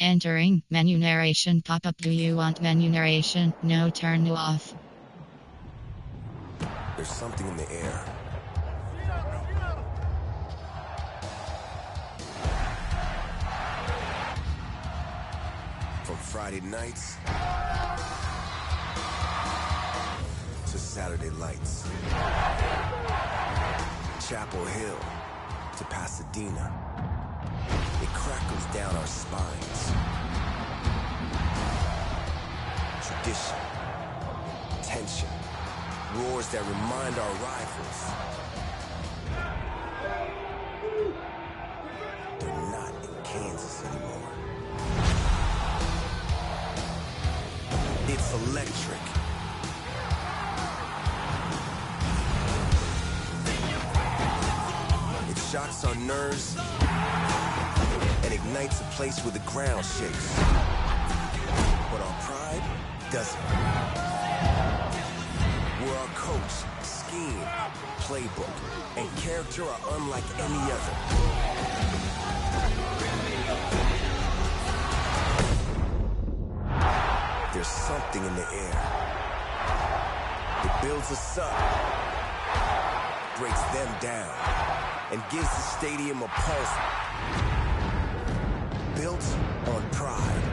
Entering menu narration pop-up. Do you want menu narration? No, turn off. There's something in the air. From Friday nights to Saturday lights. Chapel Hill to Pasadena. It crackles down our spines. Tradition, tension, roars that remind our rivals they're not in Kansas anymore. It's electric. It shocks our nerves and ignites a place where the ground shakes. But our pride doesn't. Where our coach, scheme, playbook, and character are unlike any other. There's something in the air. It builds us up, breaks them down, and gives the stadium a pulse built on pride.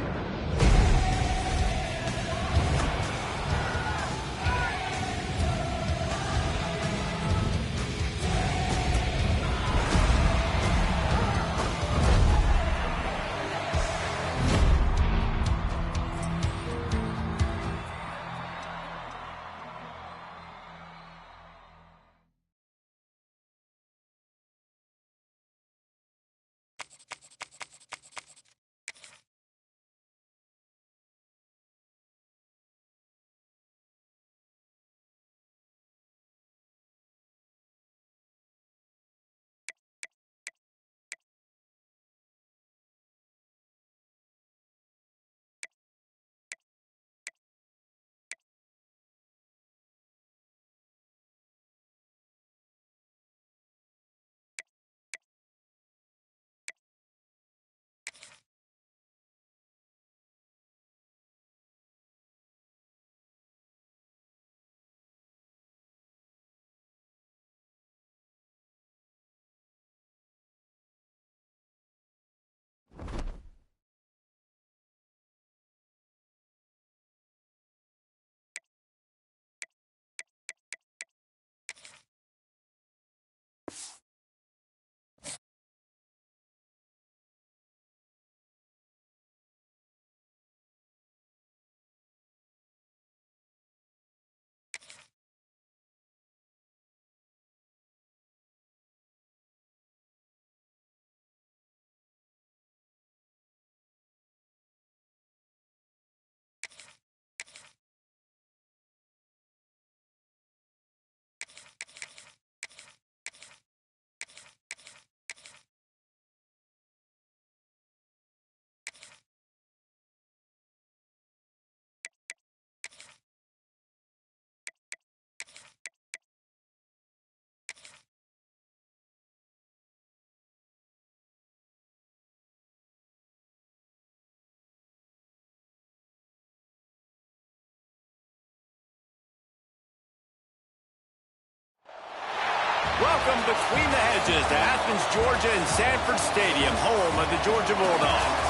Welcome between the hedges to Athens, Georgia and Sanford Stadium, home of the Georgia Bulldogs.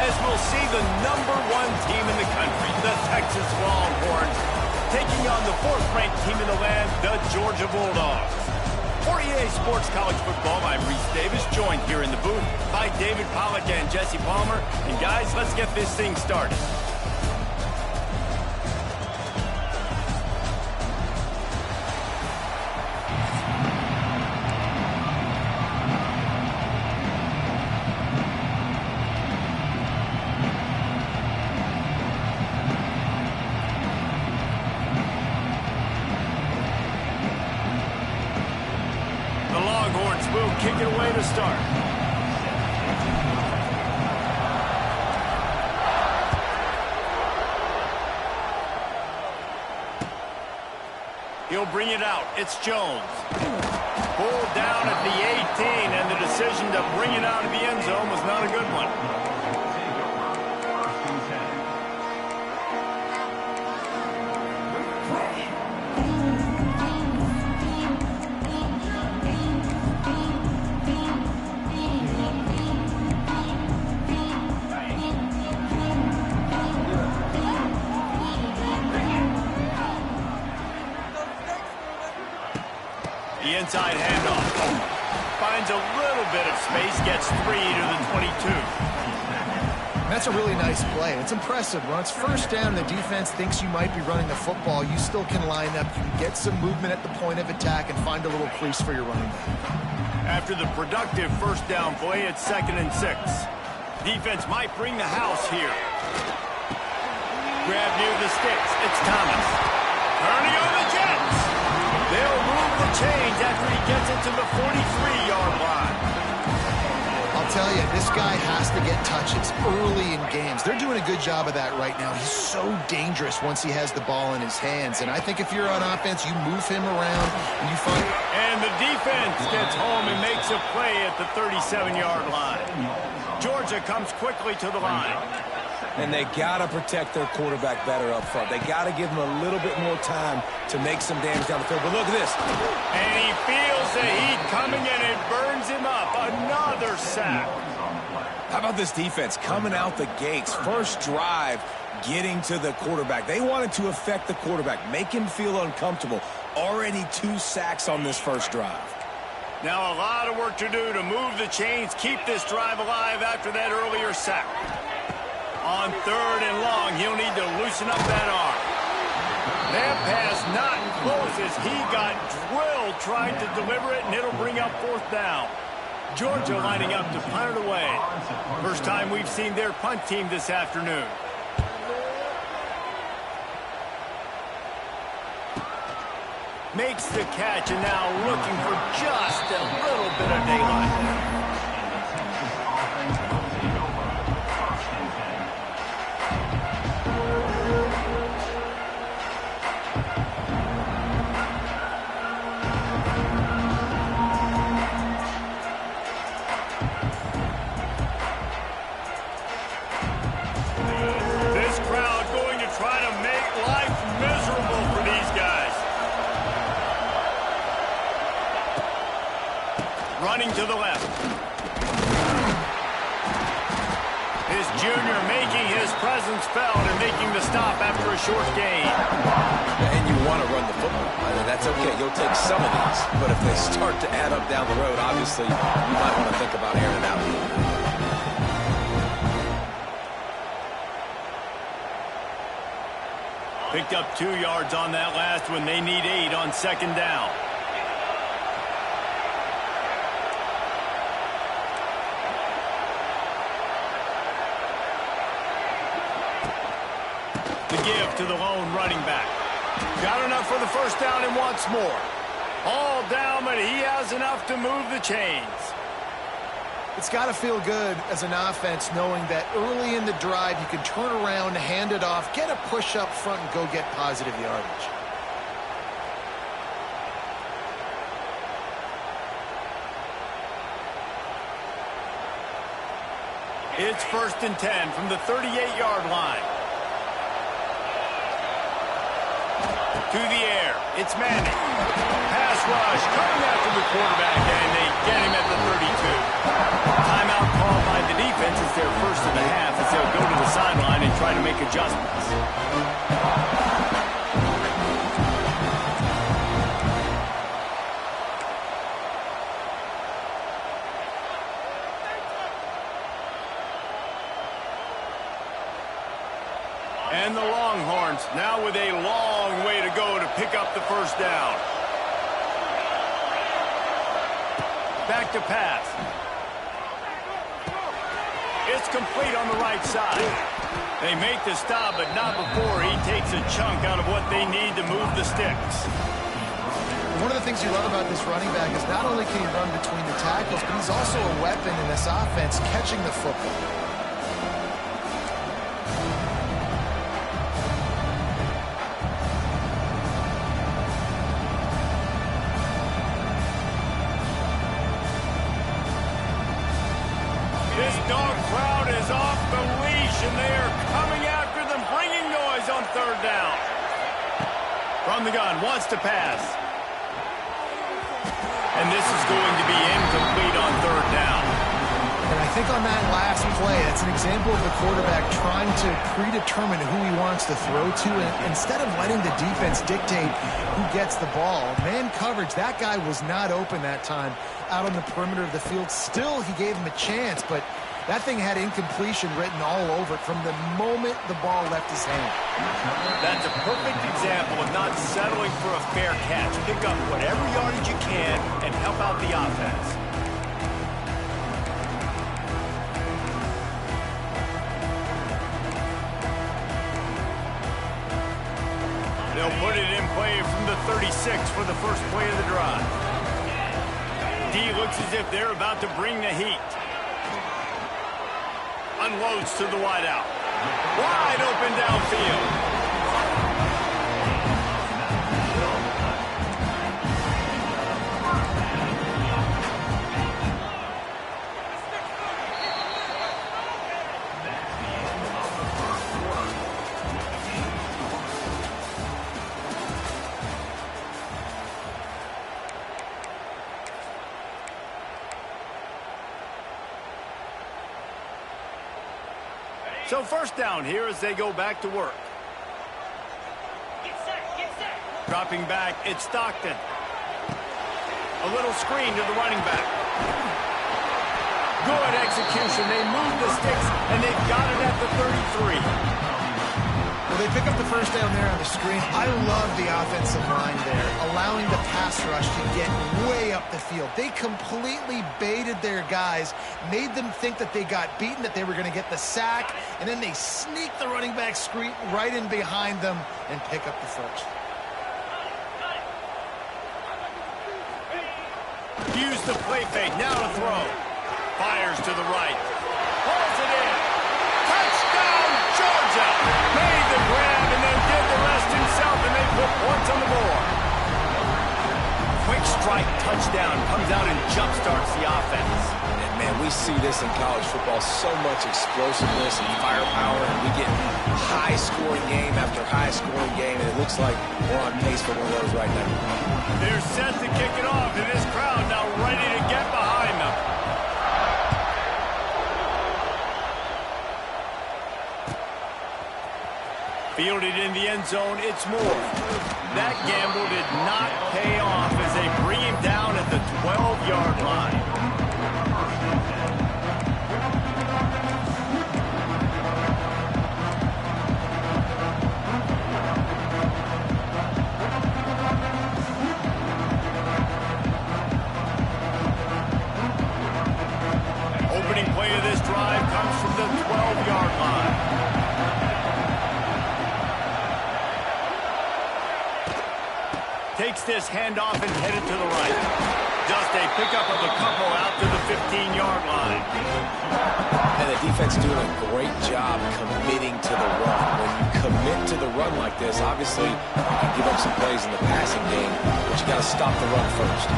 As we'll see the #1 team in the country, the Texas Longhorns, taking on the 4th-ranked team in the land, the Georgia Bulldogs. For EA Sports College Football, I'm Reese Davis, joined here in the booth by David Pollack and Jesse Palmer. And guys, let's get this thing started. Kick it away to start. He'll bring it out. It's Jones. Pulled down at the 18, and the decision to bring it out of the end zone was not a good one. inside handoff. Finds a little bit of space, gets 3 to the 22. That's a really nice play. It's impressive. When it's first down, the defense thinks you might be running the football. You still can line up. You can get some movement at the point of attack and find a little crease for your running back. After the productive first down play, it's 2nd and 6. Defense might bring the house here. Grab near the sticks. It's Thomas. Turning on the Jets. They'll move the chains after he gets it to the 43-yard line. I'll tell you, this guy has to get touches early in games. They're doing a good job of that right now. He's so dangerous once he has the ball in his hands. And I think if you're on offense, you move him around and you find... And the defense gets home and makes a play at the 37-yard line. Georgia comes quickly to the line. And they got to protect their quarterback better up front. They got to give him a little bit more time to make some damage down the field. But look at this. And he feels the heat coming and it burns him up. Another sack. How about this defense coming out the gates? First drive, getting to the quarterback. They wanted to affect the quarterback, make him feel uncomfortable. Already 2 sacks on this first drive. Now a lot of work to do to move the chains, keep this drive alive after that earlier sack. On 3rd and long, he'll need to loosen up that arm. That pass not close as he got drilled trying to deliver it, and it'll bring up 4th down. Georgia lining up to punt it away. First time we've seen their punt team this afternoon. Makes the catch and now looking for just a little bit of daylight. Running to the left. His junior making his presence felt and making the stop after a short gain. And you want to run the football. I mean, that's okay. You'll take some of these. But if they start to add up down the road, obviously, you might want to think about airing it out. Picked up 2 yards on that last one. They need 8 on 2nd down. Give to the lone running back. Got enough for the first down and wants more. All down, but he has enough to move the chains. It's got to feel good as an offense knowing that early in the drive you can turn around, hand it off, get a push up front, and go get positive yardage. It's 1st and 10 from the 38-yard line. To the air, it's Manning. Pass rush, coming after the quarterback, and they get him at the 32. Timeout called by the defense. It's their first of the half as they'll go to the sideline and try to make adjustments. And the Longhorns now with a long way to go to pick up the first down. Back to pass. It's complete on the right side. They make the stop, but not before he takes a chunk out of what they need to move the sticks. One of the things you love about this running back is not only can he run between the tackles, but he's also a weapon in this offense catching the football. This dog crowd is off the leash, and they are coming after them, bringing noise on 3rd down. From the gun, wants to pass. And this is going to be incomplete on 3rd down. And I think on that last play, that's an example of the quarterback trying to predetermine who he wants to throw to, and instead of letting the defense dictate who gets the ball. Man coverage, that guy was not open that time out on the perimeter of the field. Still, he gave him a chance, but that thing had incompletion written all over it from the moment the ball left his hand. That's a perfect example of not settling for a fair catch. Pick up whatever yardage you can and help out the offense. They'll put it in play from the 36 for the first play of the drive. D looks as if they're about to bring the heat. Unloads to the wideout. Wide open downfield. So first down here as they go back to work. Get set, get set. Dropping back, it's Stockton. A little screen to the running back. Good execution. They move the sticks, and they've got it at the 33. Well, they pick up the first down there on the screen. I love the offensive line there, allowing the pass rush to get way up the field. They completely baited their guys, made them think that they got beaten, that they were going to get the sack, and then they sneak the running back screen right in behind them and pick up the first. Use the play fake. Now to throw. Fires to the right. Pulls it in. Touchdown, Georgia! Made the grab and then did the rest himself, and they put points on the board. Quick strike touchdown comes out and jump-starts the offense. And man, we see this in college football, so much explosiveness and firepower, and we get high-scoring game after high-scoring game, and it looks like we're on pace for one of those right now. They're set to kick it off, and this crowd now ready to get behind them. Fielded in the end zone, it's Moore. That gamble did not pay off as they bring him down at the 12-yard line. Opening play of this drive comes from the 12-yard line. Takes this handoff and headed to the right. Just a pickup of a couple out to the 15-yard line. And the defense doing a great job committing to the run. When you commit to the run like this, obviously you can give up some plays in the passing game, but you got to stop the run first.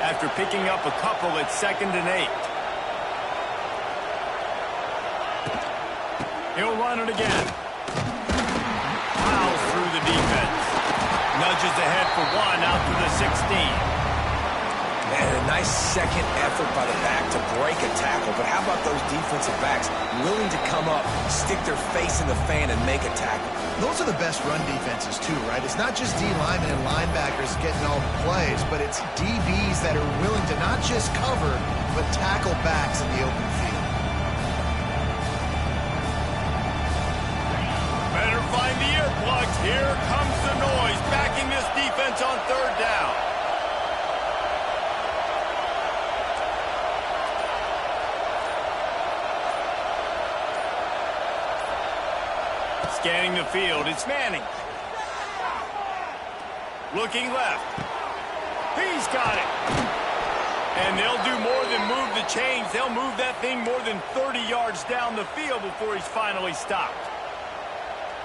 After picking up a couple, it's 2nd and 8. He'll run it again. Plows through the defense. Nudges ahead for one out to the 16. And a nice second effort by the back to break a tackle. But how about those defensive backs willing to come up, stick their face in the fan, and make a tackle? Those are the best run defenses too, right? It's not just D linemen and linebackers getting all the plays, but it's DBs that are willing to not just cover, but tackle backs in the open field. Better find the earplugs. Here comes the noise, backing this defense on 3rd down. Scanning the field, it's Manning. Looking left. He's got it. And they'll do more than move the chains. They'll move that thing more than 30 yards down the field before he's finally stopped.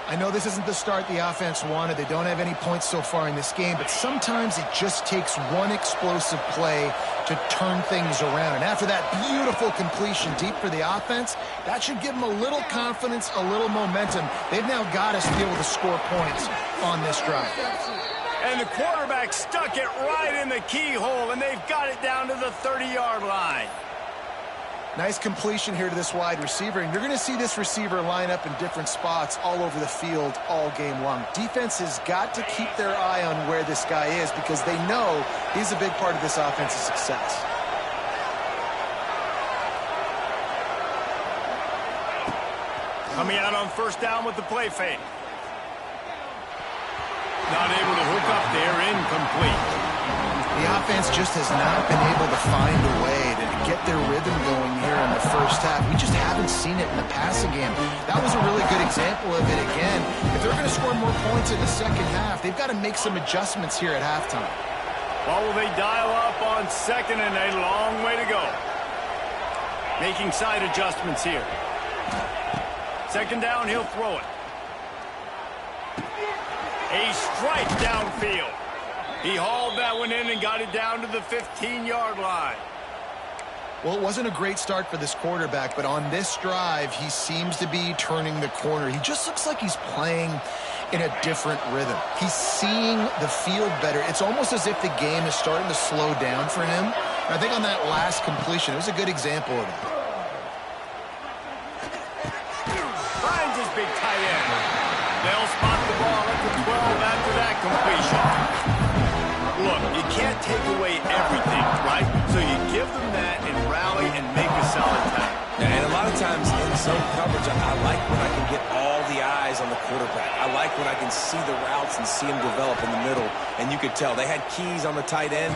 I know this isn't the start the offense wanted. They don't have any points so far in this game, but sometimes it just takes one explosive play to turn things around. And after that beautiful completion deep for the offense, that should give them a little confidence, a little momentum. They've now got us to be able to score points on this drive. And the quarterback stuck it right in the keyhole, and they've got it down to the 30-yard line. Nice completion here to this wide receiver, and you're going to see this receiver line up in different spots all over the field all game long. Defense has got to keep their eye on where this guy is because they know he's a big part of this offense's success. Coming out on first down with the play fake. Not able to hook up there, incomplete. The offense just has not been able to find a way to get their rhythm going here in the first half. We just haven't seen it in the passing game. That was a really good example of it again. If they're going to score more points in the second half, they've got to make some adjustments here at halftime. Well, will they dial up on second and a long way to go? Making side adjustments here. Second down, he'll throw it. A strike downfield. He hauled that one in and got it down to the 15-yard line. Well, it wasn't a great start for this quarterback, but on this drive, he seems to be turning the corner. He just looks like he's playing in a different rhythm. He's seeing the field better. It's almost as if the game is starting to slow down for him. And I think on that last completion, it was a good example of that. Finds his big tight end. They'll spot the ball at the 12 after that completion. Look, you can't take away everything, right? So you give them that and rally and make a solid tackle. And a lot of times in zone coverage, I like when I can get all the eyes on the quarterback. I like when I can see the routes and see them develop in the middle. And you could tell they had keys on the tight end.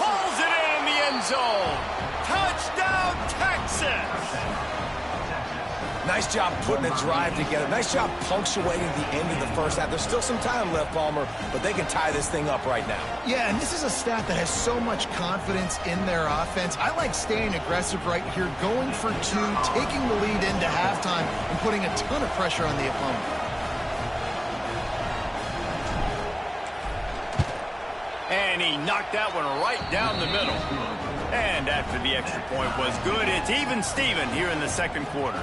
Pulls it in the end zone. Touchdown, Texas! Nice job putting a drive together. Nice job punctuating the end of the first half. There's still some time left, Palmer, but they can tie this thing up right now. Yeah, and this is a staff that has so much confidence in their offense. I like staying aggressive right here, going for two, taking the lead into halftime, and putting a ton of pressure on the opponent. And he knocked that one right down the middle. And after the extra point was good, it's even Steven here in the second quarter.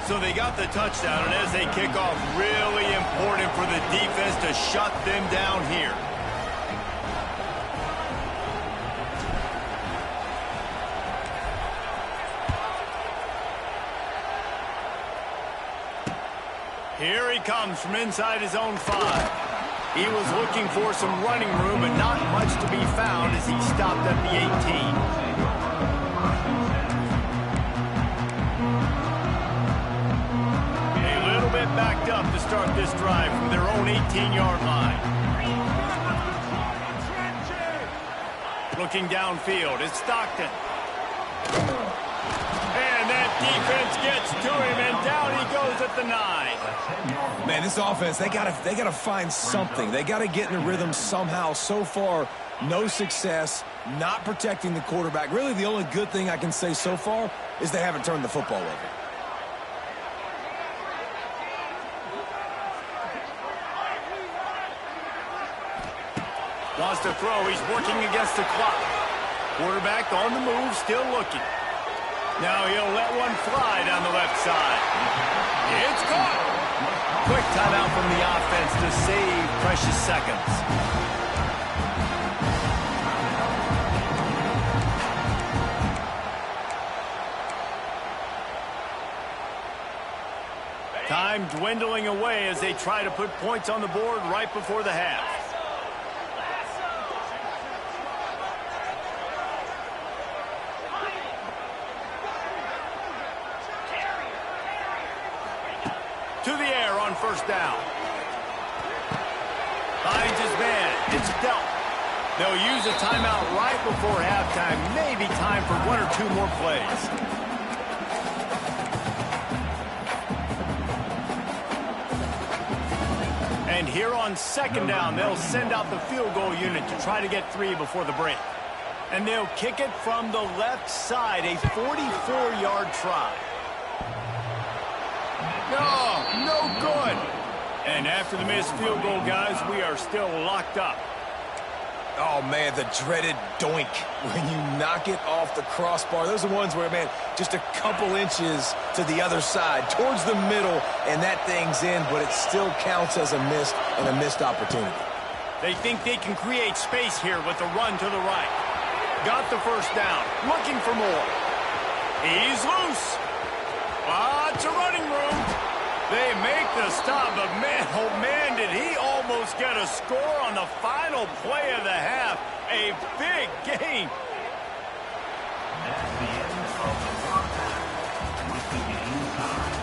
So they got the touchdown, and as they kick off, really important for the defense to shut them down here. Here he comes from inside his own 5. He was looking for some running room, but not much to be found as he stopped at the 18. Backed up to start this drive from their own 18-yard line. Looking downfield, it's Stockton. And that defense gets to him, and down he goes at the 9. Man, this offense, they gotta find something. They gotta get in the rhythm somehow. So far, no success, not protecting the quarterback. Really, the only good thing I can say so far is they haven't turned the football over. Wants to throw. He's working against the clock. Quarterback on the move, still looking. Now he'll let one fly down the left side. It's caught. Quick timeout from the offense to save precious seconds. Time dwindling away as they try to put points on the board right before the half. To the air on first down. Finds his man. It's dealt. They'll use a timeout right before halftime. Maybe time for one or two more plays. And here on second down, they'll send out the field goal unit to try to get 3 before the break. And they'll kick it from the left side, a 44-yard try. No good. And after the missed field goal, guys, we are still locked up. Oh, man, the dreaded doink when you knock it off the crossbar. Those are ones where, man, just a couple inches to the other side, towards the middle, and that thing's in, but it still counts as a missed opportunity. They think they can create space here with the run to the right. Got the first down. Looking for more. He's loose. Lots of running room. They make the stop, but man, oh man, did he almost get a score on the final play of the half. A big gain. That's the end of the first half with the game time.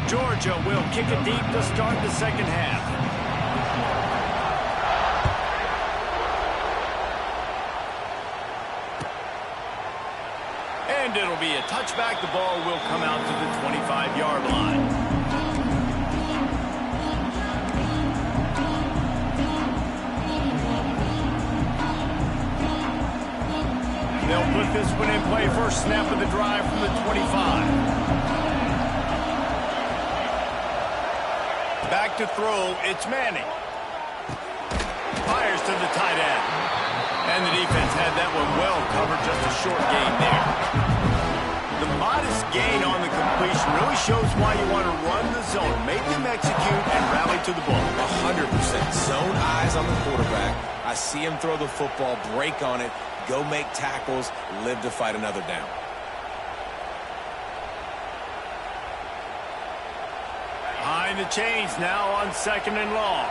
Georgia will kick it deep to start the second half. And it'll be a touchback. The ball will come out to the 25-yard line. They'll put this one in play. First snap of the drive from the 25. Back to throw, it's Manning. Fires to the tight end. And the defense had that one well covered, just a short gain there. The modest gain on the completion really shows why you want to run the zone, make them execute, and rally to the ball. 100%. Zone eyes on the quarterback. I see him throw the football, break on it, go make tackles, live to fight another down. Behind the chains now on 2nd and long.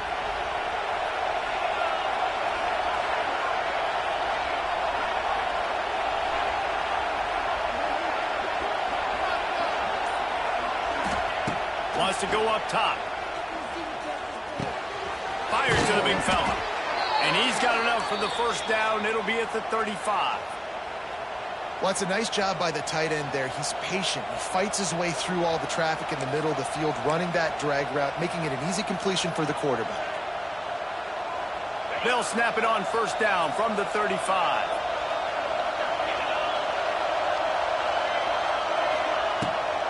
Wants to go up top. Fires to the big fella. And he's got enough for the first down. It'll be at the 35. Well, it's a nice job by the tight end there. He's patient. He fights his way through all the traffic in the middle of the field, running that drag route, making it an easy completion for the quarterback. They'll snap it on first down from the 35.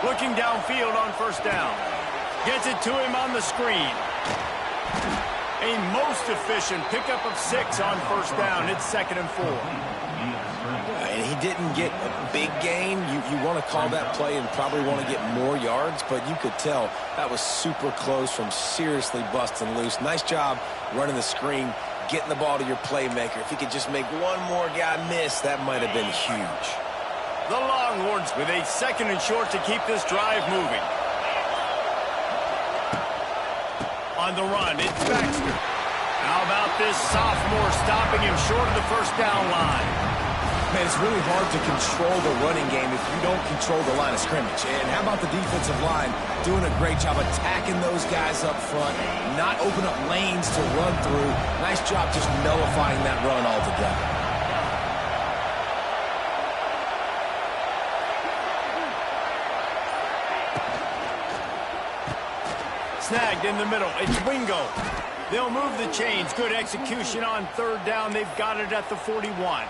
Looking downfield on first down. Gets it to him on the screen. A most efficient pickup of 6 on first down. It's 2nd and 4. And he didn't get a big gain. You want to call that play and probably want to get more yards, but you could tell that was super close from seriously busting loose. Nice job running the screen, getting the ball to your playmaker. If he could just make one more guy miss, that might have been huge. The Longhorns with a 2nd and short to keep this drive moving. On the run, it's Baxter. How about this sophomore stopping him short of the first down line? Man, it's really hard to control the running game if you don't control the line of scrimmage. And how about the defensive line doing a great job attacking those guys up front, not open up lanes to run through. Nice job just nullifying that run altogether. Snagged in the middle. It's Wingo. They'll move the chains. Good execution on third down. They've got it at the 41.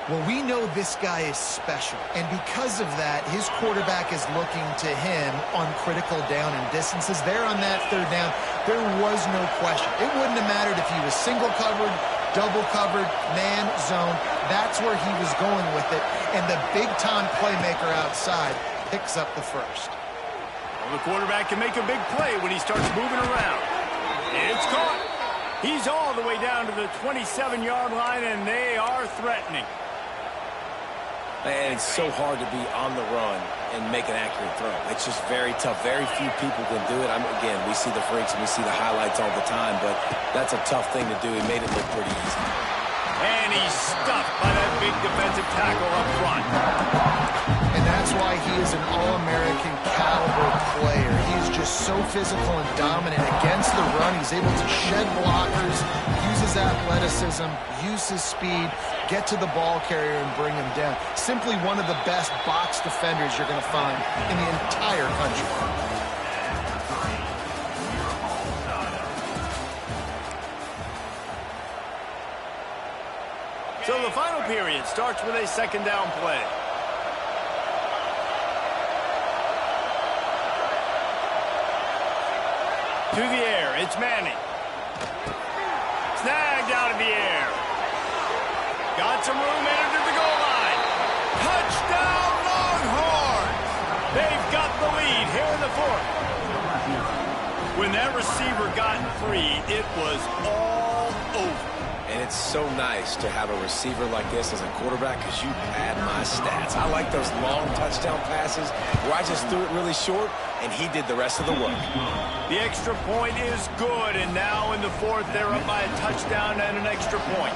Well, we know this guy is special, and because of that, his quarterback is looking to him on critical down and distances. There on that third down, there was no question. It wouldn't have mattered if he was single covered, double covered, man, zone. That's where he was going with it, and the big-time playmaker outside picks up the first. Well, the quarterback can make a big play when he starts moving around. It's caught. He's all the way down to the 27-yard line, and they are threatening. And it's so hard to be on the run and make an accurate throw. It's just very tough. Very few people can do it. Again, we see the freaks and we see the highlights all the time, but that's a tough thing to do. He made it look pretty easy. And he's stuffed by that big defensive tackle up front. And that's why he is an All-American caliber player. He is just so physical and dominant against the run. He's able to shed blockers, use his athleticism, use his speed, get to the ball carrier and bring him down. Simply one of the best box defenders you're going to find in the entire country. So the final period starts with a second down play. To the air, it's Manning. Snagged out of the air. Got some room, entered the goal line. Touchdown, Longhorns! They've got the lead here in the fourth. When that receiver got free, it was all over. And it's so nice to have a receiver like this as a quarterback because you pad my stats. I like those long touchdown passes where I just threw it really short and he did the rest of the work. The extra point is good, and now in the fourth, they're up by a touchdown and an extra point.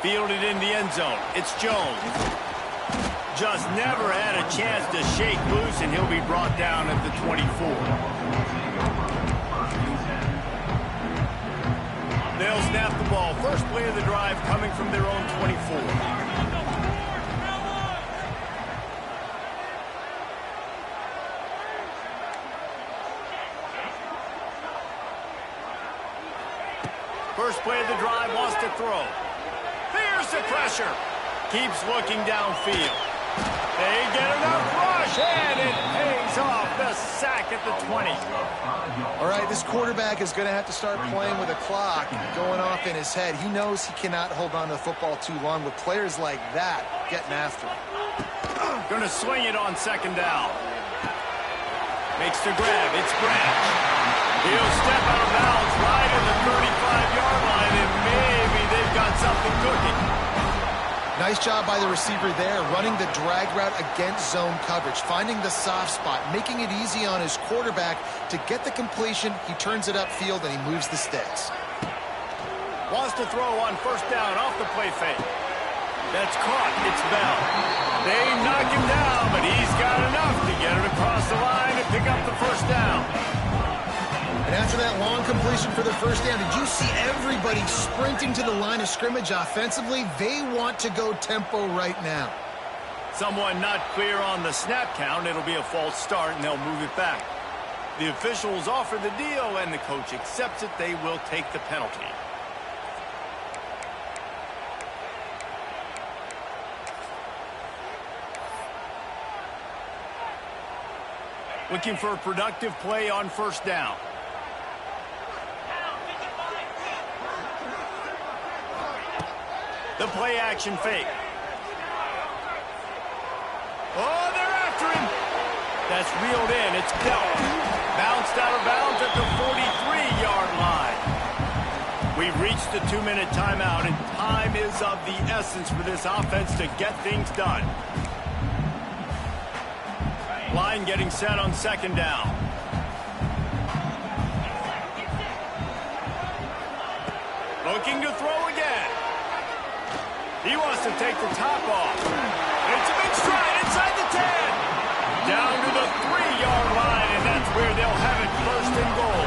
Fielded in the end zone. It's Jones. Just never had a chance to shake loose, and he'll be brought down at the 24. They'll snap the ball. First play of the drive coming from their own 24. First play of the drive, wants to throw. Here's the pressure. Keeps looking downfield. They get enough rush, and it pays off. The sack at the 20. All right, this quarterback is going to have to start playing with a clock going off in his head. He knows he cannot hold on to the football too long with players like that getting after him. Going to swing it on second down. Makes the grab. It's Branch. He'll step out of bounds right at the 35-yard line, and maybe they've got something cooking. Nice job by the receiver there, running the drag route against zone coverage, finding the soft spot, making it easy on his quarterback to get the completion. He turns it upfield, and he moves the sticks. Wants to throw on first down off the play fake. That's caught. It's Bell. They knock him down, but he's got enough to get it across the line and pick up the first down. And after that long completion for the first down, did you see everybody sprinting to the line of scrimmage offensively? They want to go tempo right now. Someone not clear on the snap count. It'll be a false start, and they'll move it back. The officials offer the deal, and the coach accepts it. They will take the penalty. Looking for a productive play on first down. The play action fake. Oh, they're after him. That's reeled in. It's dealt. Bounced out of bounds at the 43-yard line. We've reached the 2-minute timeout, and time is of the essence for this offense to get things done. Line getting set on second down. Looking to throw again. He wants to take the top off. It's a big stride inside the 10. Down to the 3-yard line, and that's where they'll have it first and goal.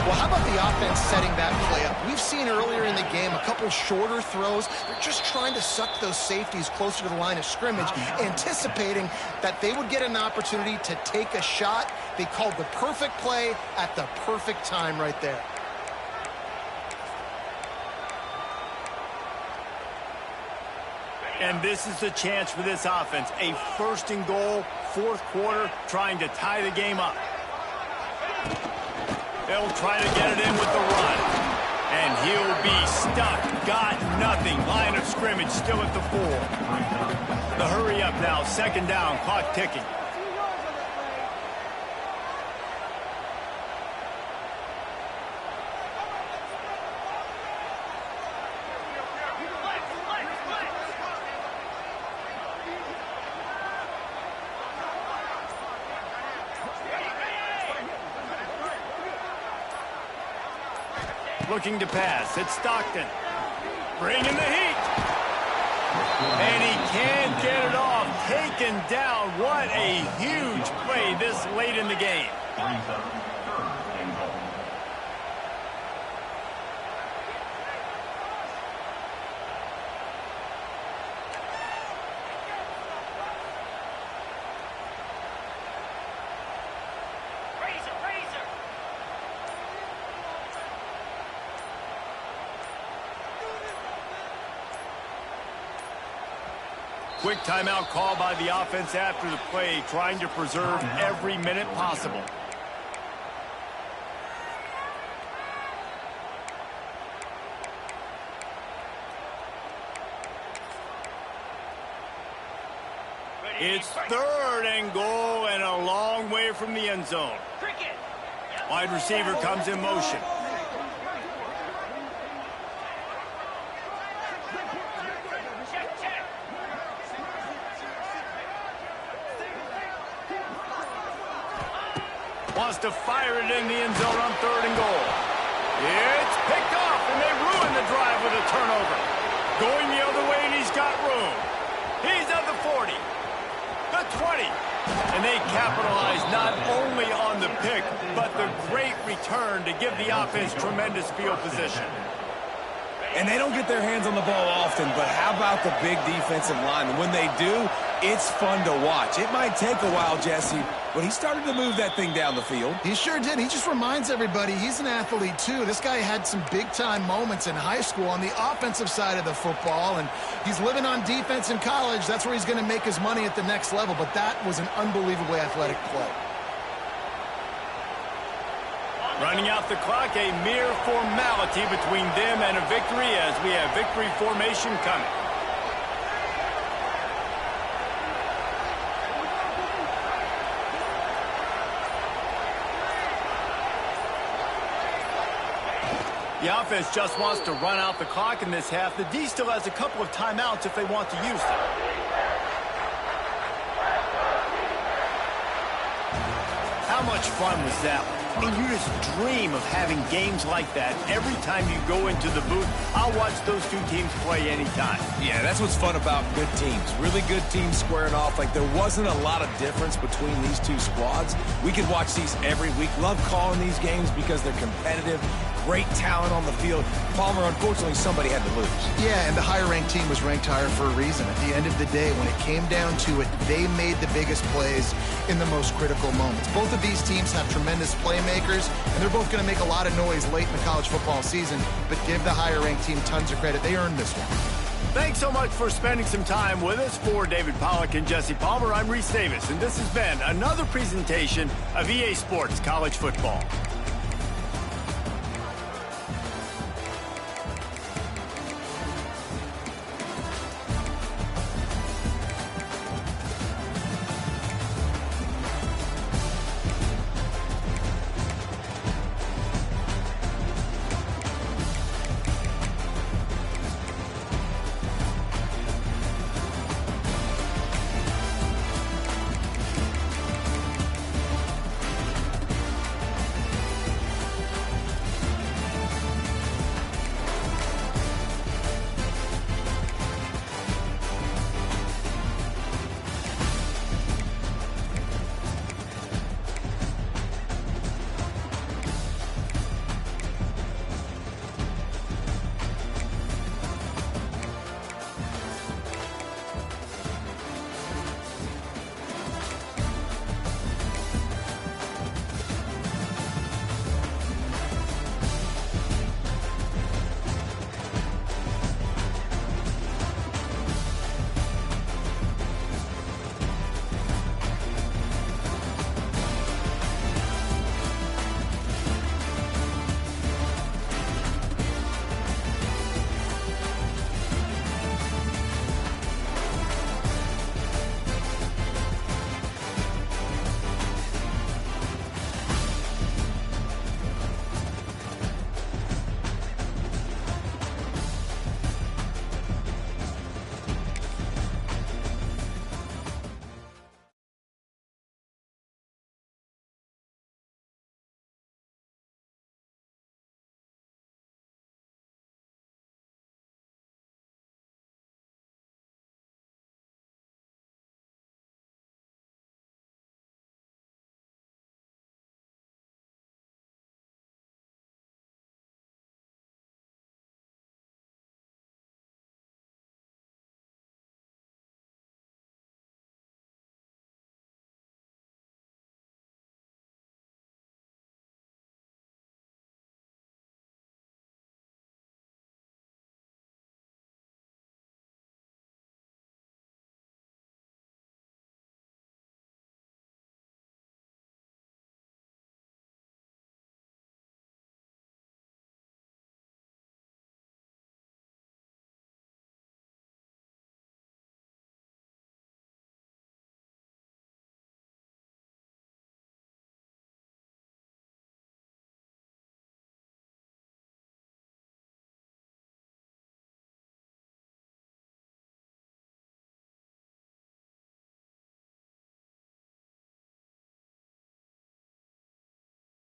Well, how about the offense setting that play up? We've seen earlier in the game a couple shorter throws. They're just trying to suck those safeties closer to the line of scrimmage, anticipating that they would get an opportunity to take a shot. They called the perfect play at the perfect time right there. And this is the chance for this offense. A first and goal, fourth quarter, trying to tie the game up. They'll try to get it in with the run. And he'll be stuck. Got nothing. Line of scrimmage still at the 4. The hurry up now. Second down. Clock ticking. Looking to pass. It's Stockton. Bringing the heat. And he can't get it off. Taken down. What a huge play this late in the game. Quick timeout call by the offense after the play, trying to preserve every minute possible. It's 3rd and goal and a long way from the end zone. Wide receiver comes in motion. Wants to fire it in the end zone on 3rd and goal. It's picked off, and they ruin the drive with a turnover. Going the other way, and he's got room. He's at the 40, the 20, and they capitalize not only on the pick, but the great return to give the offense tremendous field position. And they don't get their hands on the ball often, but how about the big defensive line? When they do, it's fun to watch. It might take a while, Jesse, but he started to move that thing down the field. He sure did. He just reminds everybody he's an athlete, too. This guy had some big-time moments in high school on the offensive side of the football, and he's living on defense in college. That's where he's going to make his money at the next level, but that was an unbelievably athletic play. Running out the clock, a mere formality between them and a victory as we have victory formation coming. The offense just wants to run out the clock in this half. The D still has a couple of timeouts if they want to use them. How much fun was that one? I mean, you just dream of having games like that every time you go into the booth. I'll watch those two teams play anytime. Yeah, that's what's fun about good teams. Really good teams squaring off. Like, there wasn't a lot of difference between these two squads. We could watch these every week. Love calling these games because they're competitive. Great talent on the field. Palmer, unfortunately, somebody had to lose. Yeah, and the higher-ranked team was ranked higher for a reason. At the end of the day, when it came down to it, they made the biggest plays in the most critical moments. Both of these teams have tremendous playmakers, and they're both going to make a lot of noise late in the college football season, but give the higher-ranked team tons of credit. They earned this one. Thanks so much for spending some time with us. For David Pollack and Jesse Palmer, I'm Reese Davis, and this has been another presentation of EA Sports College Football.